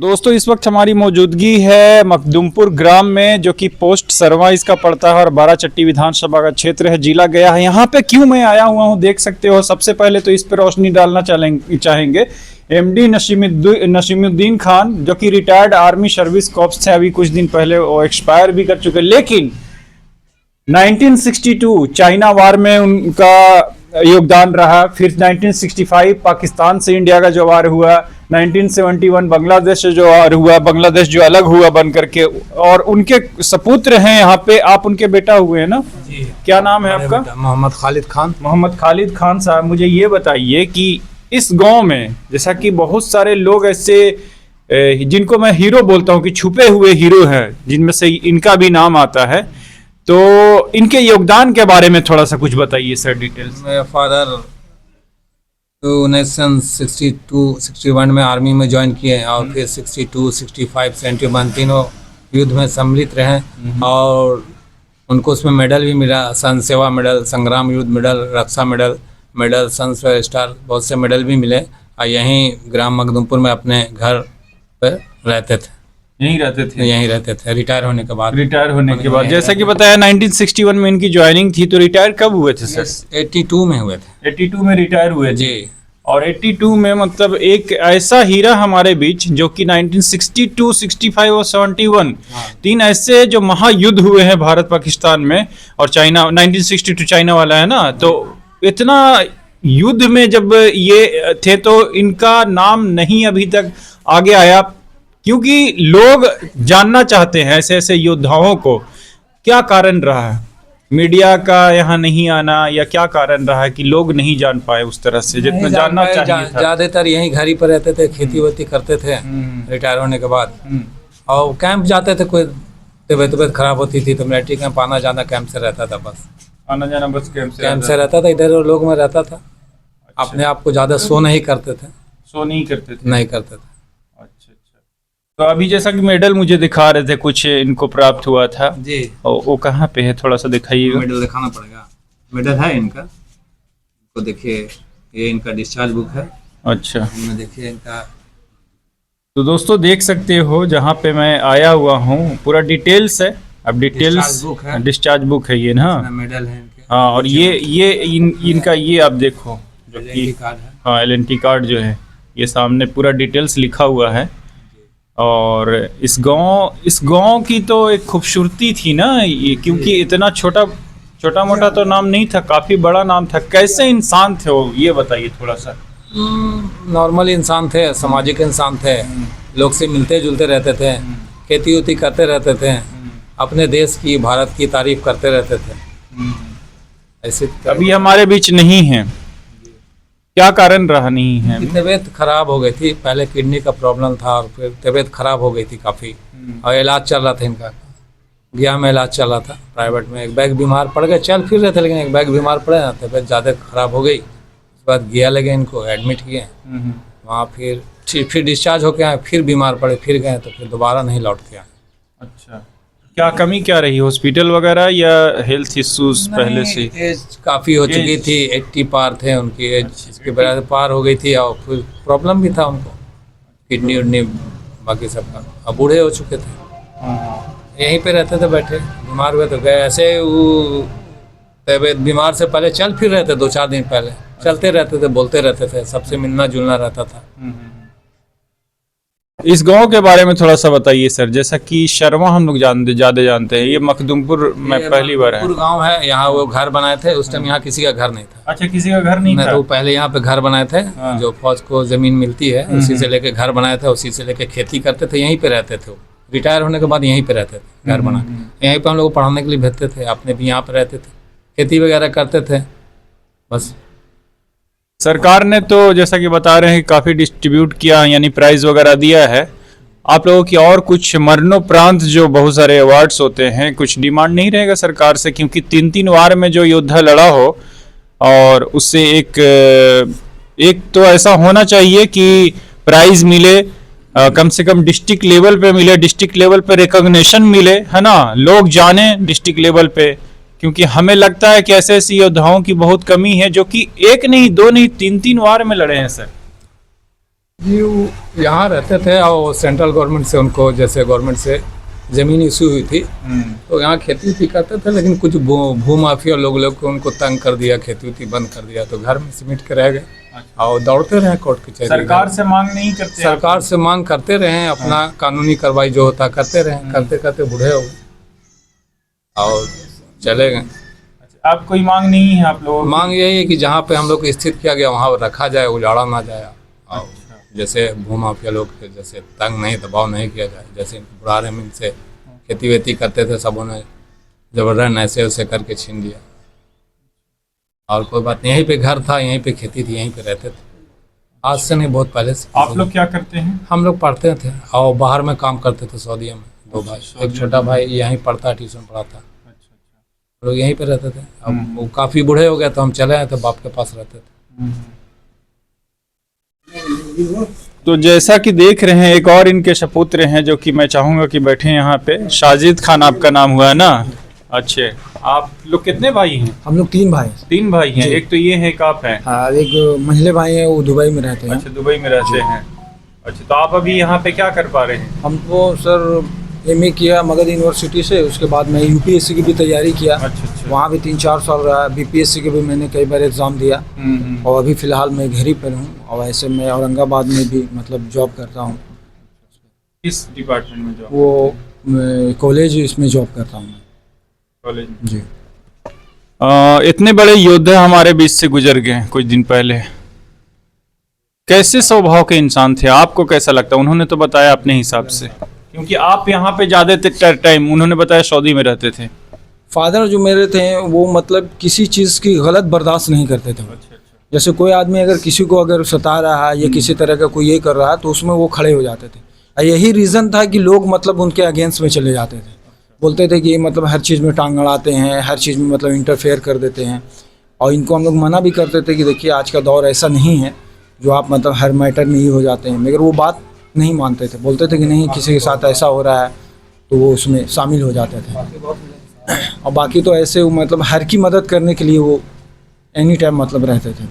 दोस्तों इस वक्त हमारी मौजूदगी है मखदुमपुर ग्राम में, जो कि पोस्ट सरवा इसका पड़ता है और बाराचट्टी विधानसभा का क्षेत्र है, जिला गया है। यहाँ पे क्यों मैं आया हुआ हूँ देख सकते हो। सबसे पहले तो इस पर रोशनी डालना चाहेंगे एमडी नसीमुद्दीन खान, जो कि रिटायर्ड आर्मी सर्विस कॉर्प्स थे। अभी कुछ दिन पहले वो एक्सपायर भी कर चुके, लेकिन 1962 चाइना वार में उनका योगदान रहा। फिर 1965 पाकिस्तान से इंडिया का जो वार हुआ, 1971 बांग्लादेश से जो वार हुआ, बांग्लादेश जो अलग हुआ बन करके, और उनके सपुत्र हैं यहाँ पे। आप उनके बेटा हुए हैं ना जी। क्या नाम है आपका? मोहम्मद खालिद खान। मोहम्मद खालिद खान साहब, मुझे ये बताइए कि इस गांव में जैसा कि बहुत सारे लोग ऐसे जिनको मैं हीरो बोलता हूँ कि छुपे हुए हीरो हैं, जिनमें से इनका भी नाम आता है, तो इनके योगदान के बारे में थोड़ा सा कुछ बताइए सर, डिटेल्स। मेरे फादर 1962-61 में आर्मी में ज्वाइन किए और फिर 62, 65, 71 तीनों युद्ध में सम्मिलित रहे और उनको उसमें मेडल भी मिला। सन सेवा मेडल, संग्राम युद्ध मेडल, रक्षा मेडल, सन स्टार, बहुत से मेडल भी मिले। और यहीं ग्राम मखदुमपुर में अपने घर पर रहते थे। यहीं रहते थे रिटायर होने के बाद। जैसा कि बताया 1961 में इनकी ज्वाइनिंग थी, तो रिटायर कब हुए थे सर? 82 में हुए थे। 82 में रिटायर हुए जी। और 82 में मतलब एक ऐसा हीरा हमारे बीच जो कि 1962, 65 और 71 तीन ऐसे जो महायुद्ध हुए हैं भारत पाकिस्तान में और चाइना। 1962 चाइना वाला है ना, तो इतना युद्ध में जब ये थे तो इनका नाम नहीं अभी तक आगे आया, क्योंकि लोग जानना चाहते हैं ऐसे ऐसे योद्धाओं को। क्या कारण रहा है मीडिया का यहाँ नहीं आना, या क्या कारण रहा है कि लोग नहीं जान पाए उस तरह से जितना जानना चाहिए था? ज्यादातर यहीं घर ही पर रहते थे, खेती वेती करते थे रिटायर होने के बाद। और कैंप जाते थे, कोई तबीयत खराब होती थी तो मिलिट्री कैंप आना जाना कैंप से रहता था। बस आना जाना बस कैंप से रहता था। इधर लोग में रहता था। अपने आप को ज्यादा शो नहीं करते थे। नहीं करते थे। अच्छा। तो अभी जैसा कि मेडल मुझे दिखा रहे थे, कुछ इनको प्राप्त हुआ था जी। और वो कहाँ पे है, थोड़ा सा दिखाइएगा। मेडल दिखाना पड़ेगा। मेडल है इनका, तो देखिए ये इनका डिस्चार्ज बुक है। अच्छा, देखिए इनका। तो दोस्तों देख सकते हो जहाँ पे मैं आया हुआ हूँ पूरा डिटेल्स है। अब डिटेल्स डिस्चार्ज बुक है ये ना, मेडल है इनके। हाँ, और ये इनका ये आप देखो जो कि हाँ LNT कार्ड जो है, ये सामने पूरा डिटेल्स लिखा हुआ है। और इस गांव की तो एक खूबसूरती थी ना ये, क्योंकि इतना छोटा मोटा तो नाम नहीं था, काफी बड़ा नाम था। कैसे इंसान थे वो, ये बताइए थोड़ा सा। नॉर्मल इंसान थे, सामाजिक इंसान थे, लोग से मिलते जुलते रहते थे, खेती वेती करते रहते थे, अपने देश की भारत की तारीफ करते रहते थे। ऐसे अभी हमारे बीच नहीं है, क्या कारण रहा नहीं है? तबीयत खराब हो गई थी, पहले किडनी का प्रॉब्लम था और फिर तबीयत खराब हो गई थी काफ़ी, और इलाज चल रहा था इनका। गया में इलाज चल रहा था प्राइवेट में। एक बैग बीमार पड़ गए, चल फिर रहे थे, लेकिन एक बैग बीमार पड़े ना, तबीयत ज़्यादा खराब हो गई। उसके बाद गया लगे, इनको एडमिट किए वहाँ, फिर डिस्चार्ज होके आए, फिर बीमार पड़े, फिर गए, तो फिर दोबारा नहीं लौट के आए। अच्छा, क्या कमी क्या रही, हॉस्पिटल वगैरह या हेल्थ इश्यूज पहले से? एज काफ़ी हो चुकी थी, 80 पार थे उनकी एज। इसके बाद पार हो गई थी और फिर प्रॉब्लम भी था उनको, किडनी उडनी बाकी सबका। अब बूढ़े हो चुके थे, यहीं पे रहते थे बैठे। बीमार हुए तो गए, ऐसे वो तबीयत बीमार से पहले चल फिर रहे थे, 2-4 दिन पहले चलते रहते थे, बोलते रहते थे, सबसे मिलना जुलना रहता था। इस गांव के बारे में थोड़ा सा बताइए सर। जैसा कि शर्मा हम लोग ज्यादा जानते हैं, ये मखदुमपुर में पहली बार है। गांव है, यहाँ वो घर बनाए थे उस टाइम, यहाँ किसी का घर नहीं था। अच्छा, किसी का घर नहीं था? तो पहले यहाँ पे घर बनाए थे। जो फौज को जमीन मिलती है उसी से लेके घर बनाए थे, उसी से लेके खेती करते थे, यहीं पे रहते थे। रिटायर होने के बाद यहीं पे रहते थे, घर बना के। यहीं पे हम लोग पढ़ाने के लिए भेजते थे, अपने भी यहाँ पे रहते थे, खेती वगैरह करते थे बस। सरकार ने तो जैसा कि बता रहे हैं काफी डिस्ट्रीब्यूट किया, यानी प्राइज वगैरह दिया है आप लोगों की। और कुछ मरणोपरांत जो बहुत सारे अवार्ड्स होते हैं, कुछ डिमांड नहीं रहेगा सरकार से? क्योंकि 3 वार में जो योद्धा लड़ा हो, और उससे एक तो ऐसा होना चाहिए कि प्राइज मिले, कम से कम डिस्ट्रिक्ट लेवल पे मिले, डिस्ट्रिक्ट लेवल पे रिकॉग्निशन मिले, है ना, लोग जाने डिस्ट्रिक्ट लेवल पे। क्योंकि हमें लगता है कि ऐसे ऐसे योद्धाओं की बहुत कमी है जो कि 1 नहीं 2 नहीं 3 वार में लड़े हैं सर। जी वो यहाँ रहते थे और सेंट्रल गवर्नमेंट से उनको, जैसे गवर्नमेंट से ज़मीन इशू हुई थी तो यहाँ खेती उती करते थे, लेकिन कुछ भूमाफिया लोग को उनको तंग कर दिया, खेती उती बंद कर दिया, तो घर में सिमट के रह गए और दौड़ते रहे कोर्ट कचहरी। सरकार से मांग नहीं करते? सरकार से मांग करते रहे, अपना कानूनी कार्रवाई जो होता करते रहे, करते करते बूढ़े हो गए और चले गए। अब कोई मांग नहीं है आप लोगों की? मांग यही है कि जहाँ पे हम लोग को स्थित किया गया वहाँ रखा जाए, उजाड़ा ना जाए और जैसे भूमाफिया लोग के जैसे तंग नहीं, दबाव नहीं किया जाए। जैसे बुढ़ारे में से खेती वेती करते थे, सबों ने जबरदस्त ऐसे वैसे करके छीन लिया और कोई बात नहीं। यहीं पे घर था, यहीं पे खेती थी, यहीं पे रहते थे। आज से नहीं, बहुत पहले से। आप लोग क्या करते हैं? हम लोग पढ़ते थे और बाहर में काम करते थे, सऊदीया में। 2 भाई, एक छोटा भाई यहीं पढ़ता, ट्यूशन पढ़ाता, लोग यहीं पे रहते थे। अब वो काफ़ी बूढ़े हो गए तो हम चले आए थे, बाप के पास रहते थे। तो जैसा कि देख रहे हैं, एक और इनके सपुत्र हैं जो कि मैं चाहूंगा कि बैठे यहाँ पे। साजिद खान आपका नाम हुआ है ना? अच्छे। आप लोग कितने भाई हैं? हम लोग 3 भाई। 3 भाई हैं। एक तो ये है, एक आप हैं। हाँ, एक महिला भाई है, वो दुबई में रहते हैं। अच्छा, दुबई में रहते हैं। अच्छा, तो आप अभी यहाँ पे क्या कर पा रहे हैं? हमको सर MA किया मगध यूनिवर्सिटी से, उसके बाद मैं UPSC की भी तैयारी किया। अच्छा। वहाँ भी 3-4 साल रहा। BPSC के भी मैंने कई बार एग्ज़ाम दिया और अभी फ़िलहाल मैं घर ही पर हूँ। और ऐसे मैं औरंगाबाद में भी मतलब जॉब करता हूँ। किस डिपार्टमेंट में जॉब? वो कॉलेज इसमें जॉब करता हूँ। कॉलेज में जी। इतने बड़े योद्धा हमारे बीच से गुजर गए कुछ दिन पहले। कैसे स्वभाव के इंसान थे? आपको कैसा लगता? उन्होंने तो बताया अपने हिसाब से, क्योंकि आप यहाँ पे ज़्यादा टाइम, उन्होंने बताया सऊदी में रहते थे। फादर जो मेरे थे वो मतलब किसी चीज़ की गलत बर्दाश्त नहीं करते थे। जैसे कोई आदमी अगर किसी को अगर सता रहा है या किसी तरह का कोई ये कर रहा है तो उसमें वो खड़े हो जाते थे। और यही रीज़न था कि लोग मतलब उनके अगेंस्ट में चले जाते थे, बोलते थे कि मतलब हर चीज़ में टांग अड़ाते हैं, हर चीज़ में मतलब इंटरफेयर कर देते हैं। और इनको हम लोग मना भी करते थे कि देखिए आज का दौर ऐसा नहीं है जो आप मतलब हर मैटर में ही हो जाते हैं, मगर वो बात नहीं मानते थे। बोलते थे कि नहीं, किसी के साथ ऐसा हो रहा है तो वो उसमें शामिल हो जाते थे। और बाकी तो ऐसे वो मतलब हर की मदद करने के लिए वो एनी टाइम मतलब रहते थे।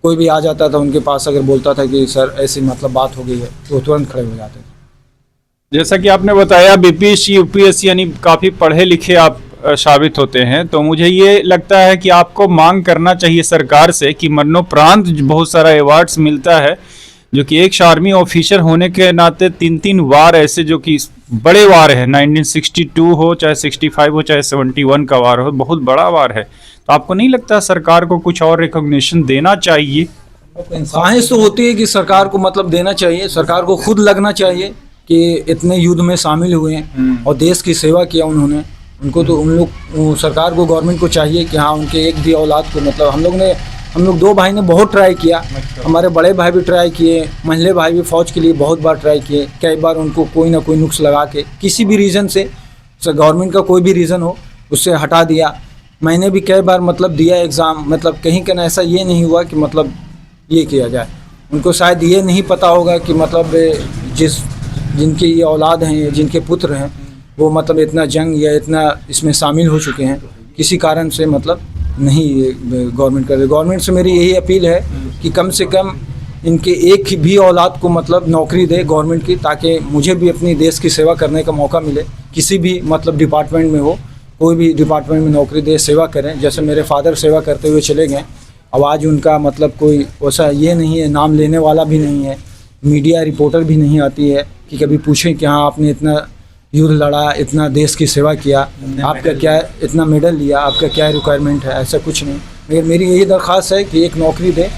कोई भी आ जाता था उनके पास, अगर बोलता था कि सर ऐसी मतलब बात हो गई है तो तुरंत खड़े हो जाते थे। जैसा कि आपने बताया BPSC UPSC यानी काफ़ी पढ़े लिखे आप साबित होते हैं, तो मुझे ये लगता है कि आपको मांग करना चाहिए सरकार से कि मरणोपरांत बहुत सारा अवार्ड्स मिलता है, जो कि एक आर्मी ऑफिसर होने के नाते 3 वार ऐसे जो कि बड़े वार है, 1962 हो चाहे 65 हो चाहे 71 का वार हो, बहुत बड़ा वार है। तो आपको नहीं लगता सरकार को कुछ और रिकॉग्निशन देना चाहिए? ख्वाहिश तो होती है कि सरकार को मतलब देना चाहिए, सरकार को खुद लगना चाहिए कि इतने युद्ध में शामिल हुए हैं और देश की सेवा किया उन्होंने। उनको तो उन लोग सरकार को, गवर्नमेंट को चाहिए कि हाँ उनके एक भी औलाद को मतलब हम लोग 2 भाई ने बहुत ट्राई किया। हमारे बड़े भाई भी ट्राई किए, मंझले भाई भी फ़ौज के लिए बहुत बार ट्राई किए। कई बार उनको कोई ना कोई नुक्स लगा के किसी भी रीज़न से, गवर्नमेंट का कोई भी रीज़न हो उससे हटा दिया। मैंने भी कई बार मतलब दिया एग्ज़ाम, मतलब कहीं का ऐसा ये नहीं हुआ कि मतलब ये किया जाए। उनको शायद ये नहीं पता होगा कि मतलब जिनकी ये औलाद हैं, जिनके पुत्र हैं, वो मतलब इतना जंग या इतना इसमें शामिल हो चुके हैं, किसी कारण से मतलब नहीं गवर्नमेंट कर रही। गवर्नमेंट से मेरी यही अपील है कि कम से कम इनके एक भी औलाद को मतलब नौकरी दे गवर्नमेंट की, ताकि मुझे भी अपनी देश की सेवा करने का मौका मिले। किसी भी मतलब डिपार्टमेंट में हो, कोई भी डिपार्टमेंट में नौकरी दे, सेवा करें। जैसे मेरे फादर सेवा करते हुए चले गए, अब आज उनका मतलब कोई वैसा ये नहीं है, नाम लेने वाला भी नहीं है, मीडिया रिपोर्टर भी नहीं आती है कि कभी पूछें कि हाँ आपने इतना युद्ध लड़ा, इतना देश की सेवा किया, आपका क्या इतना मेडल लिया, आपका क्या रिक्वायरमेंट है, ऐसा कुछ नहीं। मगर मेरी यही दरख्वास्त है कि एक नौकरी दे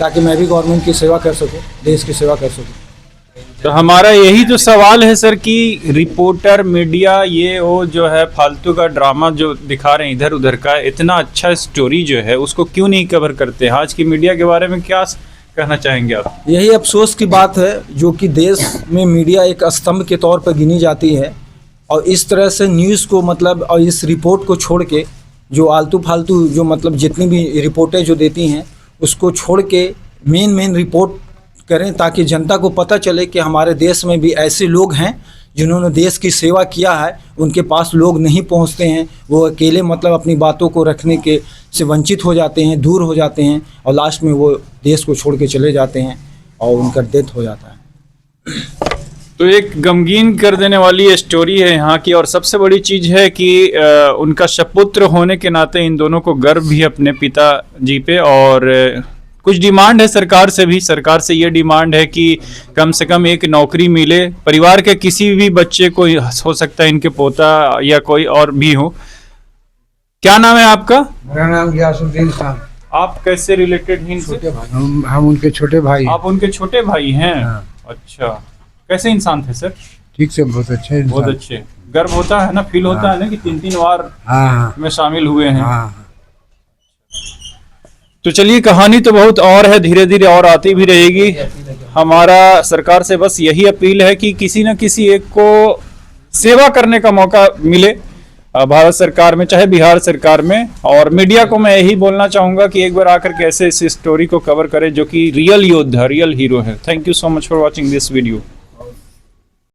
ताकि मैं भी गवर्नमेंट की सेवा कर सकूं, देश की सेवा कर सकूं। तो हमारा यही जो सवाल है सर कि रिपोर्टर, मीडिया, ये वो जो है फालतू का ड्रामा जो दिखा रहे हैं इधर उधर का, इतना अच्छा स्टोरी जो है उसको क्यों नहीं कवर करते हैं? आज की मीडिया के बारे में क्या कहना चाहेंगे आप? यही अफसोस की बात है जो कि देश में मीडिया एक स्तंभ के तौर पर गिनी जाती है, और इस तरह से न्यूज़ को मतलब और इस रिपोर्ट को छोड़ के जो आलतू फालतू जो मतलब जितनी भी रिपोर्टें जो देती हैं उसको छोड़ के मेन रिपोर्ट करें, ताकि जनता को पता चले कि हमारे देश में भी ऐसे लोग हैं जिन्होंने देश की सेवा किया है। उनके पास लोग नहीं पहुंचते हैं, वो अकेले मतलब अपनी बातों को रखने के से वंचित हो जाते हैं, दूर हो जाते हैं, और लास्ट में वो देश को छोड़ के चले जाते हैं। और उनका डेथ हो जाता है। तो एक गमगीन कर देने वाली स्टोरी है यहाँ की, और सबसे बड़ी चीज है कि उनका सपुत्र होने के नाते इन दोनों को गर्व भी अपने पिताजी पे, और कुछ डिमांड है सरकार से भी। सरकार से ये डिमांड है कि कम से कम एक नौकरी मिले परिवार के किसी भी बच्चे को, हो सकता है इनके पोता या कोई और भी हो। क्या नाम है आपका? मेरा नाम गियासुद्दीन खान। आप कैसे रिलेटेड हैं इनसे? हम उनके छोटे भाई। आप उनके छोटे भाई हैं? हाँ। अच्छा, कैसे इंसान थे सर? ठीक से, बहुत अच्छे इंसान। बहुत अच्छे। गर्व होता है ना, फील होता है ना कि 3-3 बार हाँ में शामिल हुए हैं। हाँ। तो चलिए, कहानी तो बहुत और है, धीरे धीरे और आती भी रहेगी। हमारा सरकार से बस यही अपील है कि किसी न किसी एक को सेवा करने का मौका मिले भारत सरकार में, चाहे बिहार सरकार में। और मीडिया को मैं यही बोलना चाहूंगा कि एक बार आकर के ऐसे इस स्टोरी को कवर करें जो कि रियल योद्धा, रियल हीरो है। Thank you so much for watching this video.